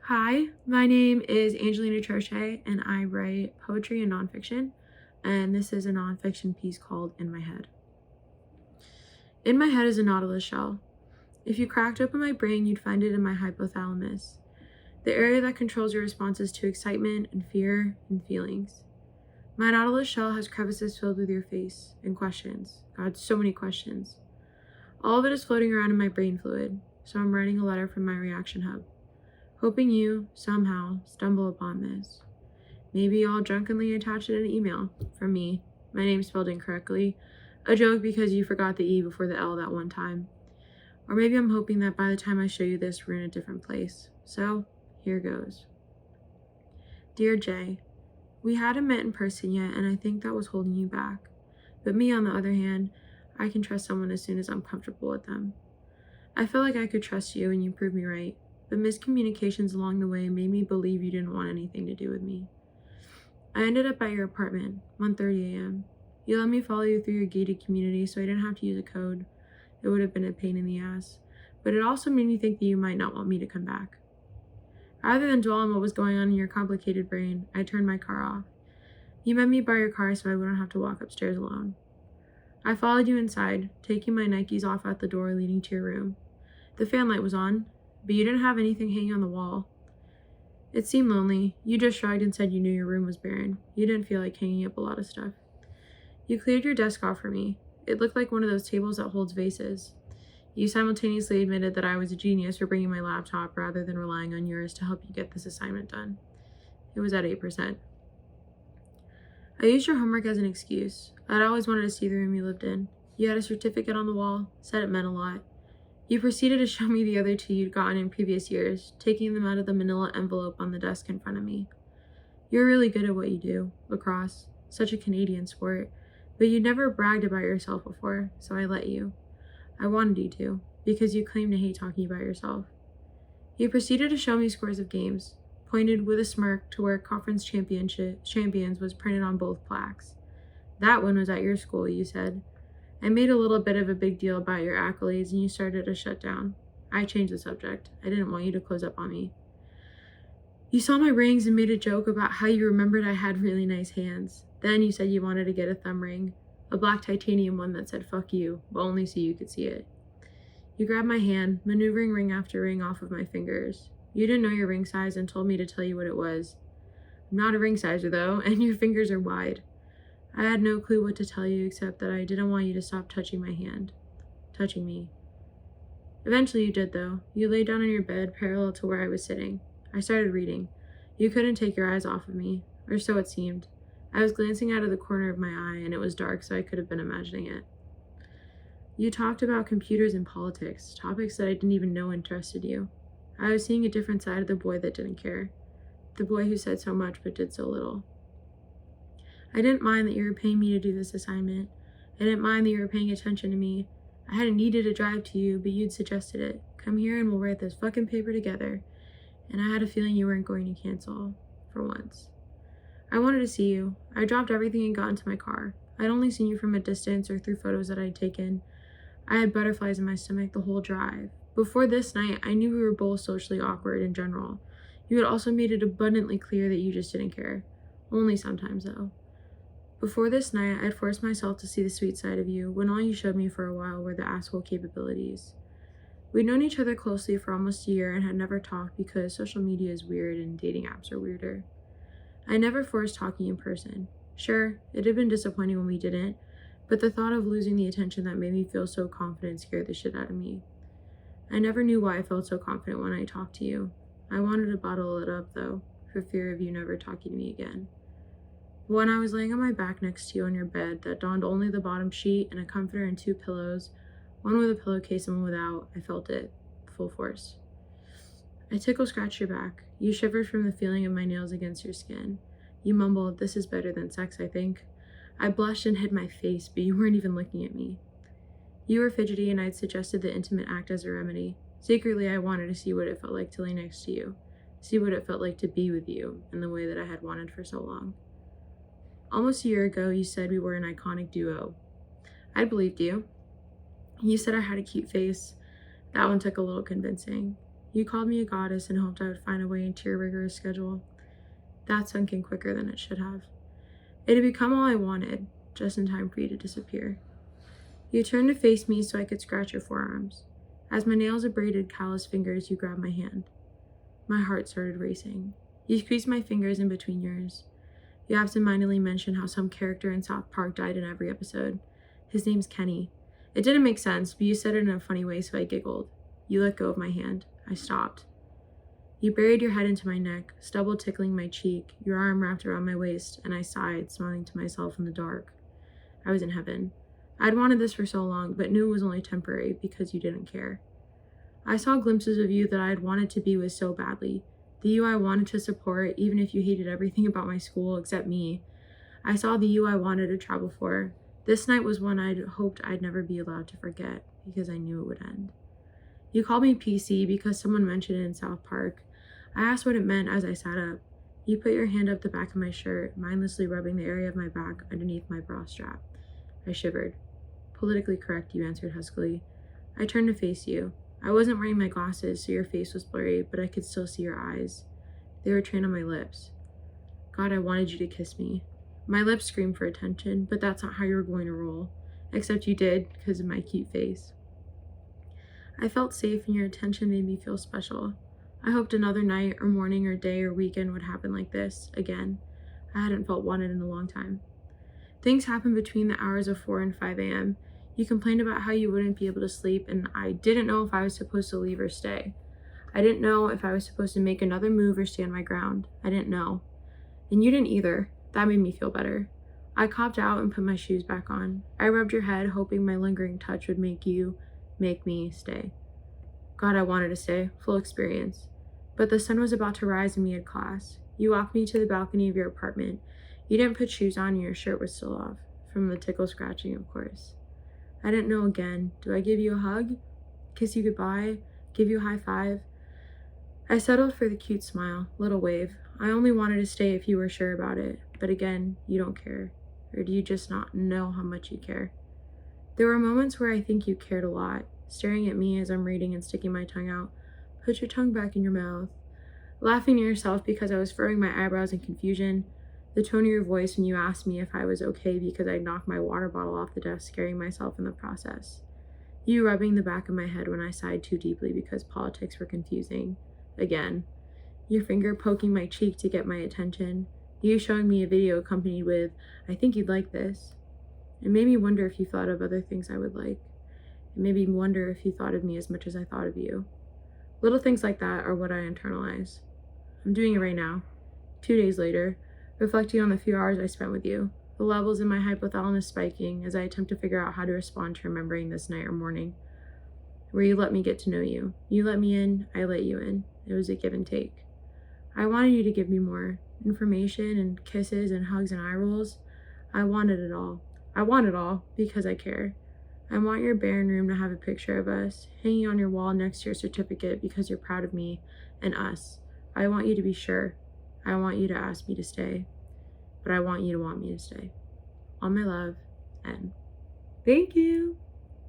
Hi, my name is Angelina Troche, and I write poetry and nonfiction. And this is a nonfiction piece called In My Head. In my head is a nautilus shell. If you cracked open my brain, you'd find it in my hypothalamus, the area that controls your responses to excitement and fear and feelings. My nautilus shell has crevices filled with your face and questions. God, so many questions. All of it is floating around in my brain fluid, so I'm writing a letter from my reaction hub, hoping you, somehow, stumble upon this. Maybe I'll drunkenly attach it in an email from me, my name spelled incorrectly, a joke because you forgot the E before the L that one time. Or maybe I'm hoping that by the time I show you this, we're in a different place. So, here goes. Dear Jay, we hadn't met in person yet, and I think that was holding you back. But me, on the other hand, I can trust someone as soon as I'm comfortable with them. I felt like I could trust you, and you proved me right. But miscommunications along the way made me believe you didn't want anything to do with me. I ended up at your apartment, 1:30 a.m. You let me follow you through your gated community so I didn't have to use a code. It would have been a pain in the ass. But it also made me think that you might not want me to come back. Rather than dwell on what was going on in your complicated brain, I turned my car off. You met me by your car so I wouldn't have to walk upstairs alone. I followed you inside, taking my Nikes off at the door leading to your room. The fan light was on, but you didn't have anything hanging on the wall. It seemed lonely. You just shrugged and said you knew your room was barren. You didn't feel like hanging up a lot of stuff. You cleared your desk off for me. It looked like one of those tables that holds vases. You simultaneously admitted that I was a genius for bringing my laptop rather than relying on yours to help you get this assignment done. It was at 8%. I used your homework as an excuse. I'd always wanted to see the room you lived in. You had a certificate on the wall, said it meant a lot. You proceeded to show me the other two you'd gotten in previous years, taking them out of the manila envelope on the desk in front of me. You're really good at what you do, lacrosse, such a Canadian sport, but you'd never bragged about yourself before, so I let you. I wanted you to, because you claim to hate talking about yourself. You proceeded to show me scores of games, pointed with a smirk to where conference champions was printed on both plaques. That one was at your school, you said. I made a little bit of a big deal about your accolades and you started a shutdown. I changed the subject. I didn't want you to close up on me. You saw my rings and made a joke about how you remembered I had really nice hands. Then you said you wanted to get a thumb ring, a black titanium one that said fuck you, but only so you could see it. You grabbed my hand, maneuvering ring after ring off of my fingers. You didn't know your ring size and told me to tell you what it was. I'm not a ring sizer though, and your fingers are wide. I had no clue what to tell you except that I didn't want you to stop touching my hand. Touching me. Eventually you did though. You lay down on your bed parallel to where I was sitting. I started reading. You couldn't take your eyes off of me, or so it seemed. I was glancing out of the corner of my eye and it was dark so I could have been imagining it. You talked about computers and politics, topics that I didn't even know interested you. I was seeing a different side of the boy that didn't care. The boy who said so much but did so little. I didn't mind that you were paying me to do this assignment. I didn't mind that you were paying attention to me. I hadn't needed to drive to you, but you'd suggested it. Come here and we'll write this fucking paper together. And I had a feeling you weren't going to cancel, for once. I wanted to see you. I dropped everything and got into my car. I'd only seen you from a distance or through photos that I'd taken. I had butterflies in my stomach the whole drive. Before this night, I knew we were both socially awkward in general. You had also made it abundantly clear that you just didn't care. Only sometimes, though. Before this night, I'd forced myself to see the sweet side of you when all you showed me for a while were the asshole capabilities. We'd known each other closely for almost a year and had never talked because social media is weird and dating apps are weirder. I never forced talking in person. Sure, it had been disappointing when we didn't, but the thought of losing the attention that made me feel so confident scared the shit out of me. I never knew why I felt so confident when I talked to you. I wanted to bottle it up, though, for fear of you never talking to me again. When I was laying on my back next to you on your bed that donned only the bottom sheet and a comforter and two pillows, one with a pillowcase and one without, I felt it, full force. I scratched your back. You shivered from the feeling of my nails against your skin. You mumbled, "This is better than sex, I think." I blushed and hid my face, but you weren't even looking at me. You were fidgety and I'd suggested the intimate act as a remedy. Secretly, I wanted to see what it felt like to lay next to you, see what it felt like to be with you in the way that I had wanted for so long. Almost a year ago, you said we were an iconic duo. I believed you. You said I had a cute face. That one took a little convincing. You called me a goddess and hoped I would find a way into your rigorous schedule. That sunk in quicker than it should have. It had become all I wanted, just in time for you to disappear. You turned to face me so I could scratch your forearms. As my nails abraded calloused fingers, you grabbed my hand. My heart started racing. You squeezed my fingers in between yours. You absentmindedly mentioned how some character in South Park died in every episode. His name's Kenny. It didn't make sense, but you said it in a funny way, so I giggled. You let go of my hand. I stopped. You buried your head into my neck, stubble tickling my cheek, your arm wrapped around my waist, and I sighed, smiling to myself in the dark. I was in heaven. I'd wanted this for so long, but knew it was only temporary because you didn't care. I saw glimpses of you that I had wanted to be with so badly. The you I wanted to support, even if you hated everything about my school except me. I saw the you I wanted to travel for. This night was one I'd hoped I'd never be allowed to forget, because I knew it would end. You called me PC because someone mentioned it in South Park. I asked what it meant as I sat up. You put your hand up the back of my shirt, mindlessly rubbing the area of my back underneath my bra strap. I shivered. Politically correct, you answered huskily. I turned to face you. I wasn't wearing my glasses, so your face was blurry, but I could still see your eyes. They were trained on my lips. God, I wanted you to kiss me. My lips screamed for attention, but that's not how you were going to roll. Except you did, because of my cute face. I felt safe, and your attention made me feel special. I hoped another night, or morning, or day, or weekend would happen like this, again. I hadn't felt wanted in a long time. Things happened between the hours of 4 and 5 a.m. You complained about how you wouldn't be able to sleep, and I didn't know if I was supposed to leave or stay. I didn't know if I was supposed to make another move or stand my ground. I didn't know. And you didn't either. That made me feel better. I copped out and put my shoes back on. I rubbed your head, hoping my lingering touch would make me stay. God, I wanted to stay, full experience. But the sun was about to rise and we had class. You walked me to the balcony of your apartment. You didn't put shoes on and your shirt was still off. From the tickle scratching, of course. I didn't know again. Do I give you a hug? Kiss you goodbye? Give you a high five? I settled for the cute smile, little wave. I only wanted to stay if you were sure about it. But again, you don't care. Or do you just not know how much you care? There were moments where I think you cared a lot, staring at me as I'm reading and sticking my tongue out. Put your tongue back in your mouth. Laughing at yourself because I was furrowing my eyebrows in confusion. The tone of your voice when you asked me if I was okay because I knocked my water bottle off the desk, scaring myself in the process. You rubbing the back of my head when I sighed too deeply because politics were confusing. Again. Your finger poking my cheek to get my attention. You showing me a video accompanied with, I think you'd like this. It made me wonder if you thought of other things I would like. It made me wonder if you thought of me as much as I thought of you. Little things like that are what I internalize. I'm doing it right now. 2 days later, reflecting on the few hours I spent with you, the levels in my hypothalamus spiking as I attempt to figure out how to respond to remembering this night or morning, where you let me get to know you. You let me in, I let you in. It was a give and take. I wanted you to give me more information and kisses and hugs and eye rolls. I wanted it all. I want it all because I care. I want your barren room to have a picture of us hanging on your wall next to your certificate because you're proud of me and us. I want you to be sure. I want you to ask me to stay. But I want you to want me to stay. All my love, and thank you.